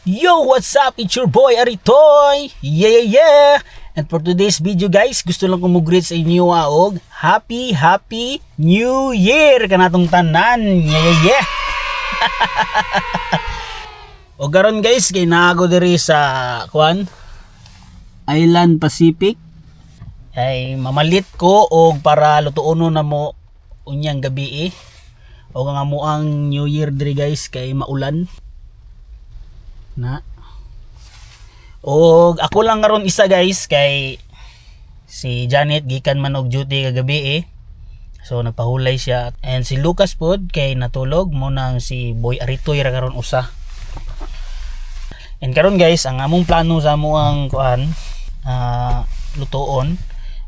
Yo, what's up? It's your boy Aritoy. Yeah. And for today's video guys, gusto lang kong mag-greet sa inyo og Happy New Year kanatong tanan. Yeah. O garon guys, kay naago diri sa Island Pacific. Ay mamalit ko og para lutuono na mo unyang gabi o nga mo ang New Year diri guys kay maulan na. Og ako lang karon isa guys kay si Janet gikan man og duty kagabi so nagpahulay siya, and si Lucas pod kay natulog mo nang si Boy Aritoy ra karon usa. And karon guys, ang among plano sa amo ang lutoon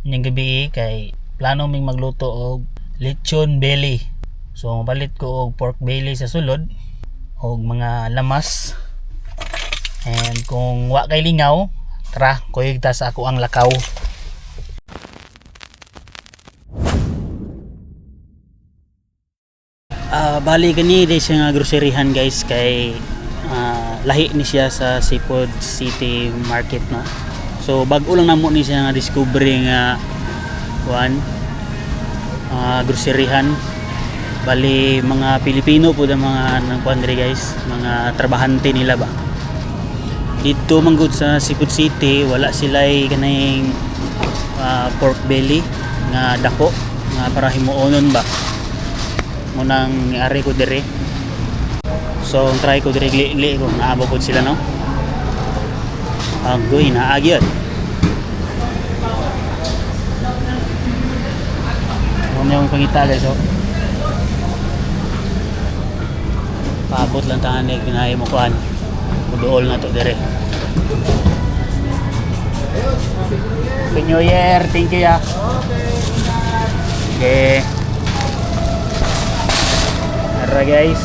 ning gabi kay plano ming magluto og lechon belly. So mapalit ko og pork belly sa sulod og mga lamas. And kung wa kay lingaw, tara kuyog ta sa ako ang lakaw. Bali gani di siya nga groceryhan guys kay lahi ni siya sa Seafood City Market no. So bag-o lang namo ni siya nga discovery nga groceryhan. Bali mga Pilipino po ang mga nagkuan diri guys, mga trabahante nila ba. Dito manggod sa Seafood City wala sila'y kanayong pork belly nga dako nga para himuonon ba munang niari ko dire. So try ko dire li kung naabo ko sila no. Agoy na agyod. Ano yung pangita guys paabot lang tahan ni ginahay mo kuan. Udool na to dire. Happy New Year, thank you ya. Okay. Tara guys.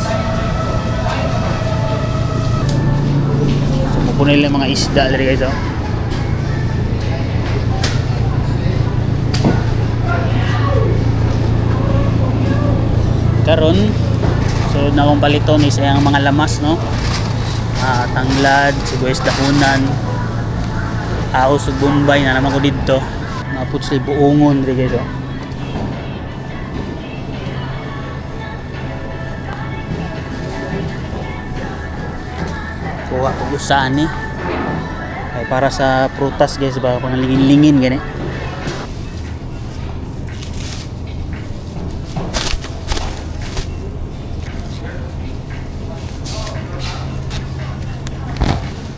So pupunin lang mga isda dire guys Karon so na akong paliton is ang mga lamas no. Tanglad, sibuyas dahunan, aos ug bombay na naman ko dito. Maput sa buongon dire guys kuha ko usahan ni ay para sa prutas guys ba pangalingin-lingin gani.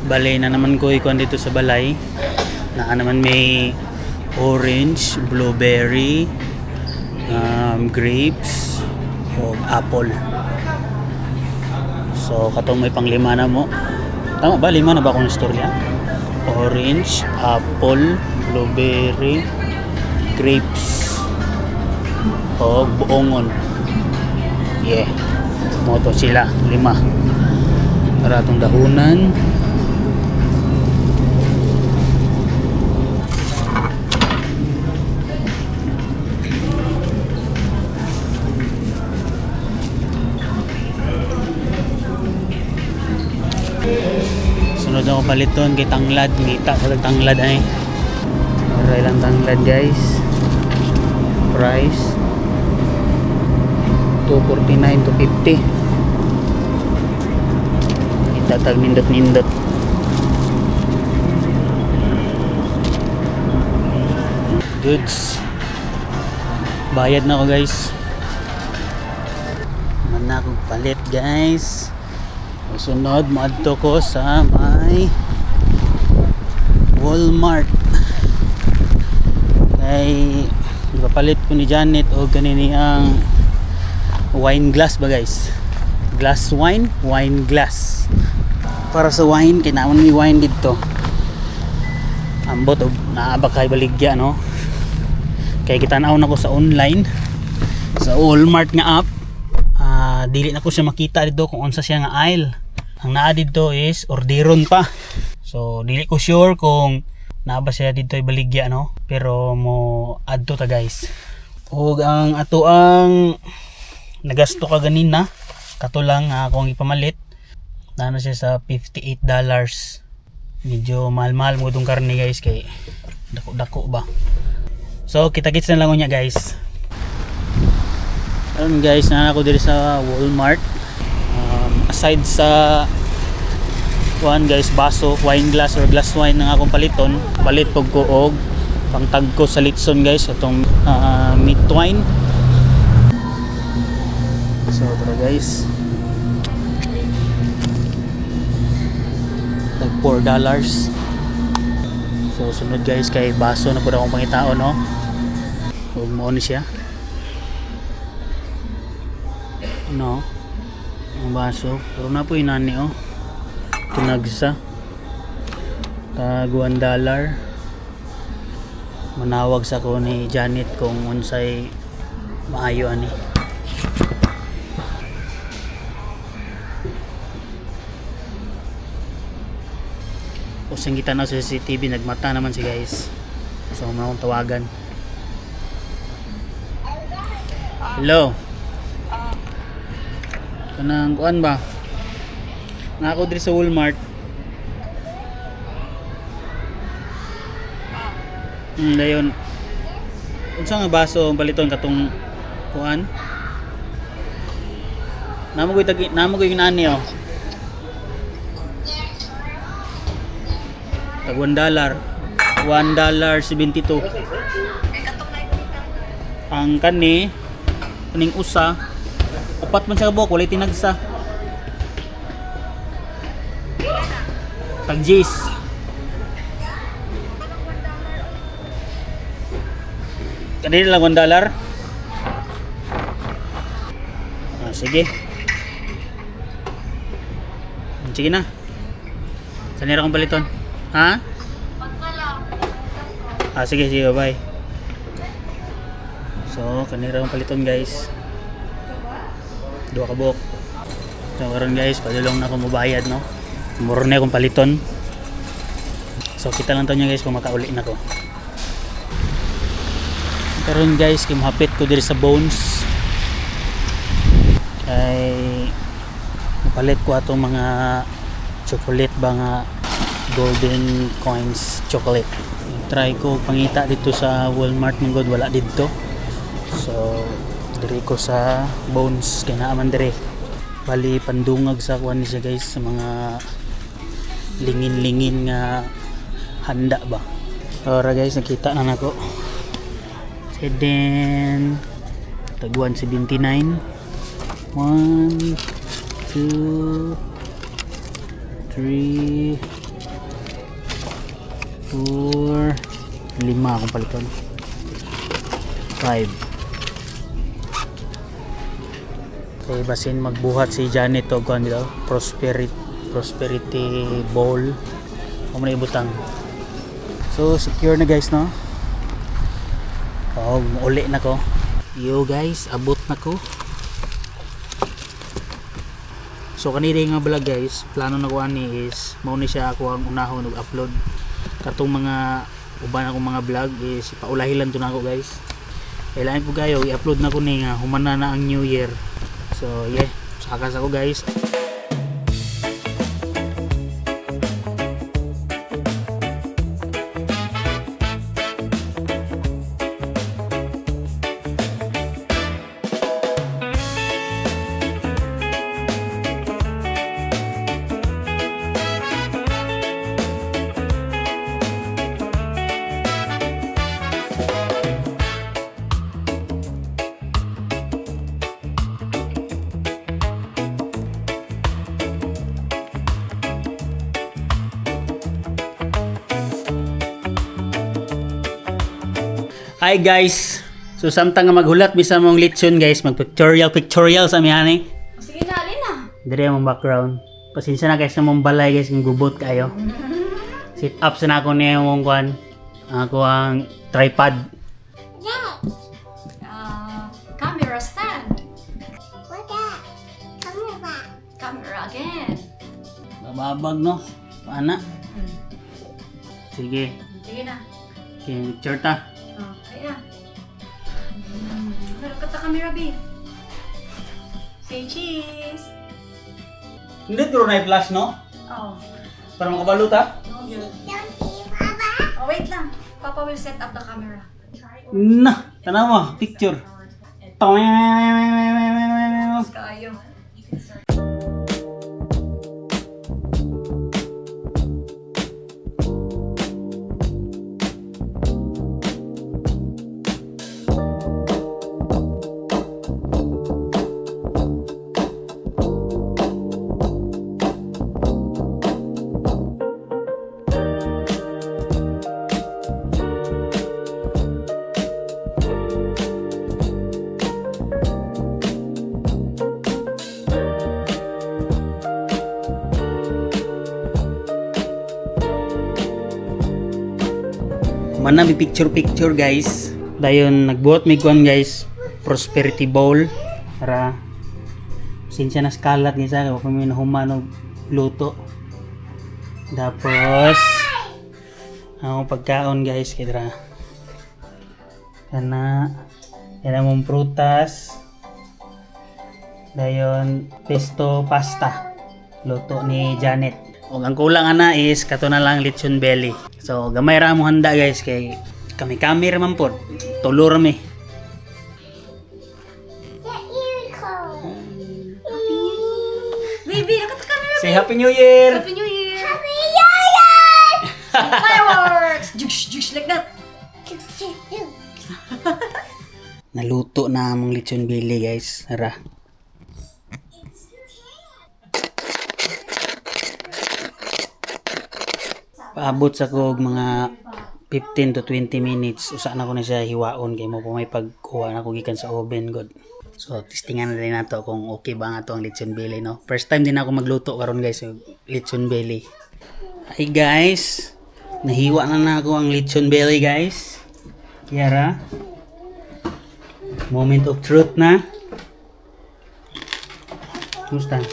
Balay na naman ko ikuan dito sa balay na naman may orange, blueberry, grapes o apple. So katong may panglima na mo. Tama ba? 5 na ba akong istorya? Orange, apple, blueberry, grapes o buongon. Yeah, mo to sila 5 para itong dahunan. Sunod ako paliton kay tanglad, ngita sa tanglad ay. Aray lang tanglad guys. Price 249 to 50. Itatag nindot. Goods. Bayad na ako guys. Man na akong palit guys. Sunod maadto ko sa may Walmart kay ipapalit ko ni Janet o ganini ang wine glass ba guys, glass wine glass para sa wine. Kay naman may wine dito ambot og naabakay baligya no, kay kitanaw na ko sa online sa Walmart nga app. Dili na ko siya makita dito kung unsa siya nga aisle. Ang naa dito is orderon pa. So dili ko sure kung naa ba siya dito ibaligya no, pero mo adto ta guys. Og ang ato ang nagasto ka ganina kato lang akong ipamalit na siya sa $58. Medyo mahal-mahal mo itong karne guys, kay dako-dako ba. So kita-kits na lang ko niya guys. Ayun guys, na ako dito sa Walmart. Aside sa guys, baso, wine glass or glass wine na akong paliton, palit pag ko og pangtag ko sa litson guys, itong meat wine. So tara guys, tag $4. So sunod guys, kay baso na po akong pangitao, no? Huwag mo ni siya, no, ang baso, pero na po inani, oh, tunagsa tag $1. Manawag sa ko ni Janet kung unsay maayo ani. Usang kita na sa CCTV, nagmata naman si guys, so mo akong tawagan. Hello, kanang kuan ba nga ako diri sa Walmart. Dayon, unsa nga baso ang paliton katong kuan? Namo ko ginani, oh. Tag $1.72. Ang kani kuning usa, upat man sa buok, walay tinagsa. Tag G's. Kanina lang $1. Sige. Sige na. Sanira kong paliton. Ha? Sige, bye. So, kanira kong paliton guys. 2 ka buok. So, karon guys, padulong na ako mabayad, no? Muro na akong paliton. So, kita lang to niya guys kung makauli na ko. Karon guys, kimhapit ko diri sa Bones. Kay napalit ko atong mga chocolate ba nga golden coins chocolate. Try ko pangita dito sa Walmart ng god, wala dito. So diri ko sa Bones, kay naaman diri. Bali pandungag sa kuan ni siya guys, sa mga lingin-lingin nga handa ba. Ora guys, nakita na nako. And then tag 179. 1 2 3 4 5 akong paliton. 5. Okay, basin magbuhat si Janet o kuan dito, prosperity bowl. Amo na ibutang. So secure na guys, no? Oh, uli na ko. Yo guys, abot na ko. So kanina nga vlog guys, plano na ko ani is mao ni siya ako ang unahon og upload. Katong mga uban akong mga vlog is paulahilan to na ako guys. Kailangan ko gayo i-upload na ko ni nga humana na ang New Year. So yeah, sakas ako guys. Hi guys. So samtang nga maghulat bisan mong lechon guys, mag-pictorial sa amihani. Sige na, alin na. Dire ang background. Pasensya na guys na mong balay guys, ng gubot kayo. Sit up sa na ako niya yung kuan. Ako ang tripod. Camera stand. What that? Camera. Camera again. Bababag no. Paana? Sige. Sige na. Okay, picture ta. Kaya na. Harap ka ta camera, B. Say cheese. Hindi pero na flash no? Oh. Para makabalot ha? Don't see Papa. Oh, wait lang. Papa will set up the camera. Na, tanaw mo, picture. Kayo. Manami picture guys. Dayon nagbuhat mi kuan guys, prosperity bowl para sinsya na skalat guys ha, kung may nahuman og luto. Tapos ang pagkaon guys kidra. Kana mong prutas. Dayon pesto pasta. Luto ni Janet. O ang kulang ana is kato na lang lechon belly. So gamay ra mo handa guys kay kami ra man pod. Tulo ra mi. The unicorn. Baby, look at the camera. Say Happy New Year. Happy New Year. Happy New Year! Fireworks. Juice, juice like that. Naluto na among lechon belly guys. Ara. Paabot sa kog mga 15 to 20 minutes. Usa na ko na siya hiwaon kay mo pa may pagkuha na ko gikan sa oven god. So testingan na rin nato kung okay ba nga to ang lechon belly no. First time din ako magluto karon guys yung lechon belly. Hi guys. Nahiwa na ako ang lechon belly guys. Yara. Moment of truth na. Kumusta?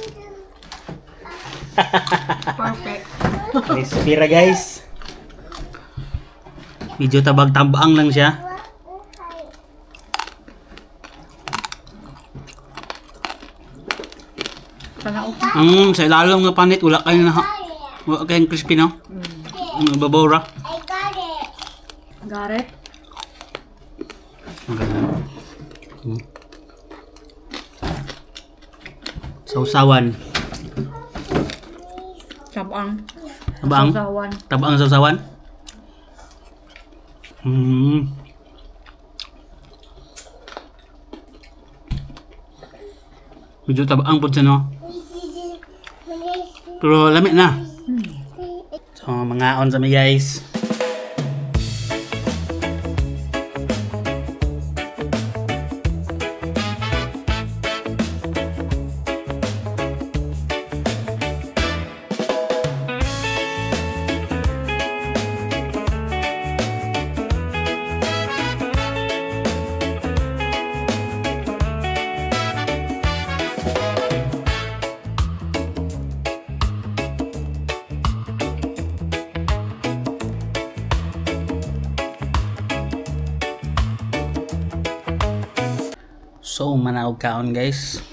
Perfect. Respira guys. Medyo tabang-tabang lang siya. Sa ilalong nga panit wala kayo na wala kayong crispy no? Babaw ra. I got it. Got it? Sausawan. Sabang. Tabang? Sausawan. Tabang sausawan? Medyo tabang po siya no? Pero lamig na. So mga on sa mi guys. So manaog kaon guys.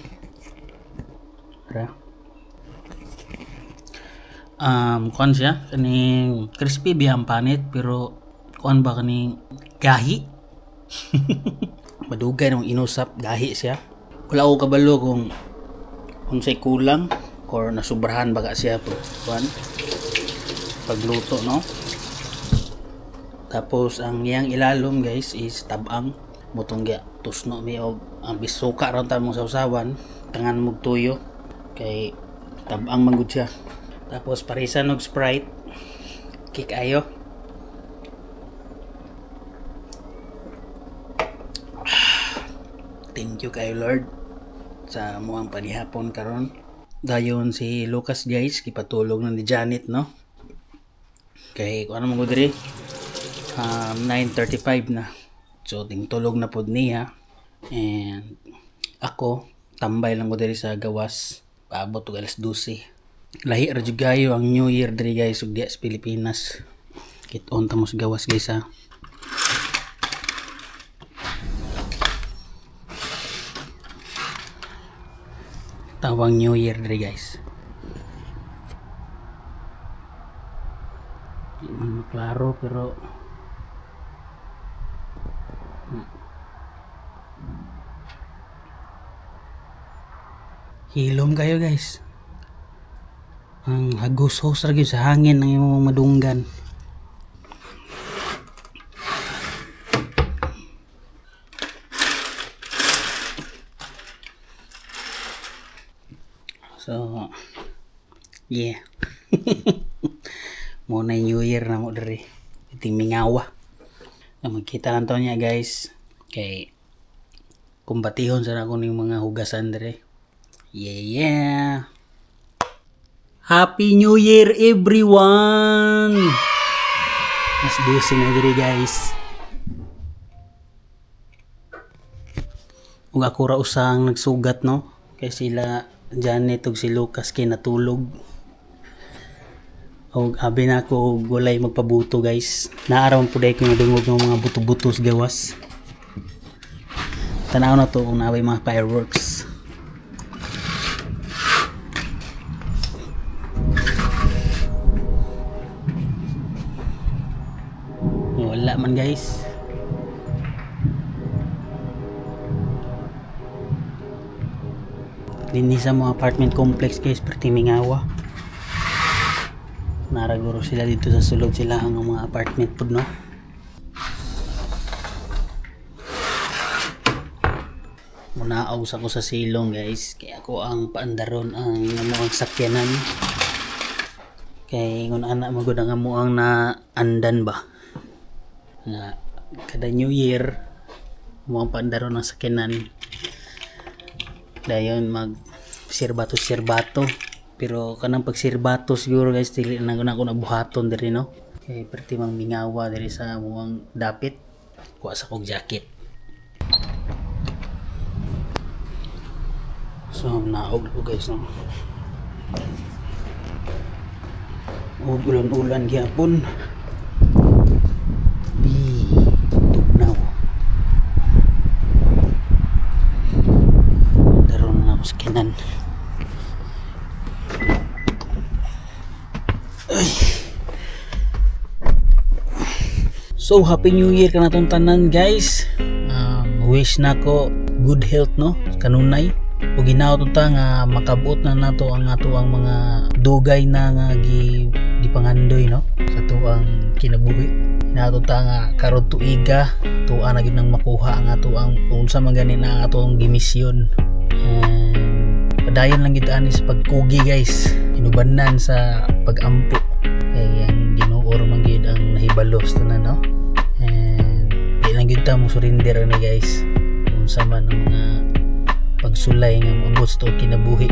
Ra. Kuan siya kaning crispy biyang panit pero kuan ba kaning gahi? Madugay nung inusap gahi siya. Wala ko kabalo kung say kulang or nasubrahan baga siya kuan pagluto no. Tapos ang iyang ilalom guys is tabang mutungga tusno mi og ang bisuka ron ta mong sausawan tangan mog tuyo kay tabang manggod siya. Tapos parisan og Sprite kik ayo. Thank you kay Lord sa muang panihapon karon. Dayon si Lucas guys gipatulog na ni Janet no. Kay kung ano mo diri 9:35 na. So tingtulog na pod niya. And ako tambay lang ko diri sa gawas paabot og alas 12. Lahi ra jud gayo ang New Year diri guys ug diya sa Pilipinas. Kit-on ta mo sa gawas guys ha. Tawang New Year diri guys. Hindi man maklaro pero hilom kayo guys. Ang hagos-hos lagi sa hangin ng imong madunggan. So, yeah. Muna New Year na mo diri. Iting mingawa. Magkita lang to niya guys. Kay kumbatihon sa ako ng mga hugasan diri. Yeah. Happy New Year everyone! Mas dusin na diri guys. Ug ako ra usang nagsugat no. Kay sila Janet ug si Lucas kay natulog. O abi na ako gulay magpabuto guys. Naaraw po dahil ko nadungog ng mga buto-buto sa gawas. Tanaw na to kung naway mga fireworks. Wala man guys. Dini sa mga apartment complex guys, perting mingawa. Naraguro sila dito sa sulod sila ang mga apartment po no. Munaaw sa ko sa silong guys, kaya ako ang paandaron ang namuang sakyanan. Kay ngun anak magud ang amuang na andan ba. Nga kada New Year mo paandaron ang sakyanan. Dayon mag sirbato pero kanang pag sirbato siguro guys dili na ako nabuhaton diri no kay perti mang mingawa diri sa muang dapit kuha sa kog jacket. So naog ko guys no. Og ulan-ulan gyapon. Tugnaw. Daron na ako sa kinan. So happy new year ka natong tanan guys. Wish na ko good health no kanunay ug ginaot ta nga makabuot na nato ang ato ang mga dugay na nga gipangandoy no sa tuang kinabuhi. Ginaot ta nga karon tuiga tuwa na gid nang makuha ang ato ang unsa man gani na ato ang gimisyon. Padayon lang gid ani sa pagkugi guys. Inubanan sa pagampo kay ang Ginoo man gid ang nahibalos tanan no. And di lang gid ta mo surrender ni guys unsa man ang mga pagsulay nga maabot sa kinabuhi.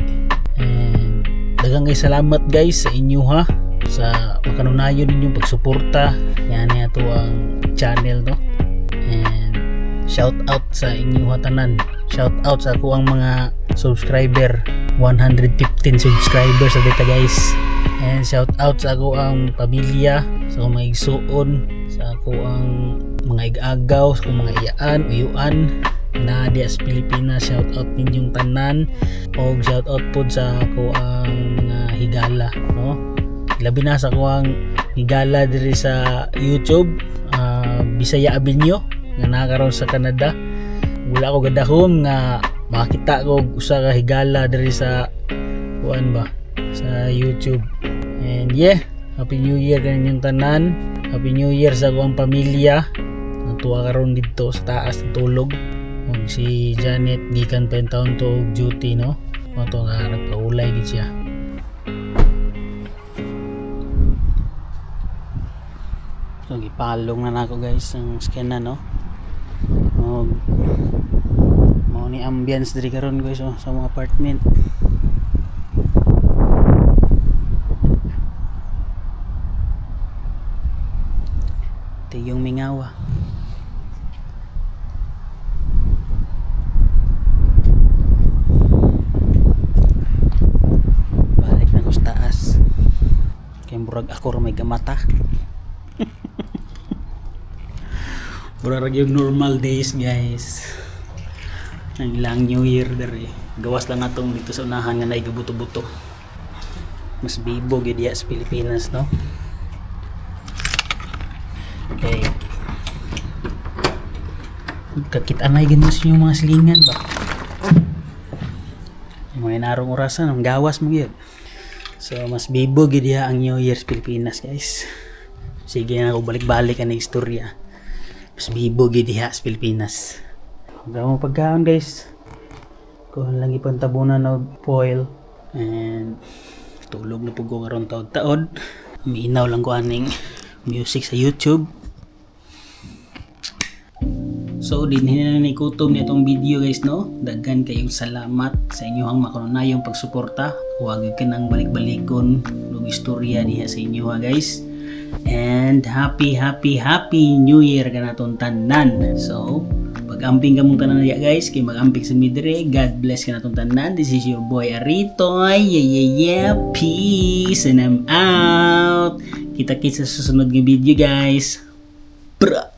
And daghang kay salamat guys sa inyo ha sa makanunayon ninyong pagsuporta yan ato ang channel no. And shout out sa inyo tanan. Shout out sa ako ang mga subscriber 115 subscribers sa data guys. And shout out sa ako ang pamilya, sa akong mga igsuon, sa ako ang mga igagaw, sa akong mga iyaan, uyuan na diya sa Pilipinas. Shout out ninyong tanan. O shout out po sa ako ang mga higala no. Labi na sa ako ang higala diri sa YouTube, Bisaya Abinyo nga nakaroon sa Canada. Wala ko gadahom nga makita ko usa ka higala diri sa kuan ba sa YouTube. And yeah, happy new year kaninyong tanan. Happy new year sa akong pamilya. Natuwa karon dito sa taas tulog. Ug si Janet gikan pa taon to duty no. Moto nga nagpaulay gid siya. So gipalong na nako guys ang skin na no. Mao ni ambience diri karon guys oh, sa mga apartment. Ito yung mingawa. Balik na ko sa taas. Kaya murag ako ra may gamata. Murag yung normal days guys. Ang ilang new year dari. Gawas lang atong dito sa unahan nga naay buto-buto. Mas bibo gid ya sa Pilipinas no. Okay. Kakit-anay ganun sa inyong mga silingan ba? Yung mga narong orasan, ang gawas mo yun. So, mas bibo gid diha ang New Year's Pilipinas, guys. Sige na ako balik-balik ang istorya. Mas bibo gid diha sa Pilipinas. Huwag mo pagkaon, guys. Kuhan lang ipang tabunan ng foil. And tulog na po ko karon taod-taod. Uminaw lang ko aning music sa YouTube. So, dinhin na nikutom nitong video, guys, no? Daghan kayong salamat sa inyong makanunayong pagsuporta. Huwag ka nang balik-balikon ng istorya diha sa inyo, ha, guys. And happy New Year ka naton tanan. So, pag-amping ka mong tanan diha, guys, kay mag-amping sa midre. God bless ka naton tanan. This is your boy Aritoy. Yeah. Peace and I'm out. Kita-kits sa susunod ng video, guys. Bra!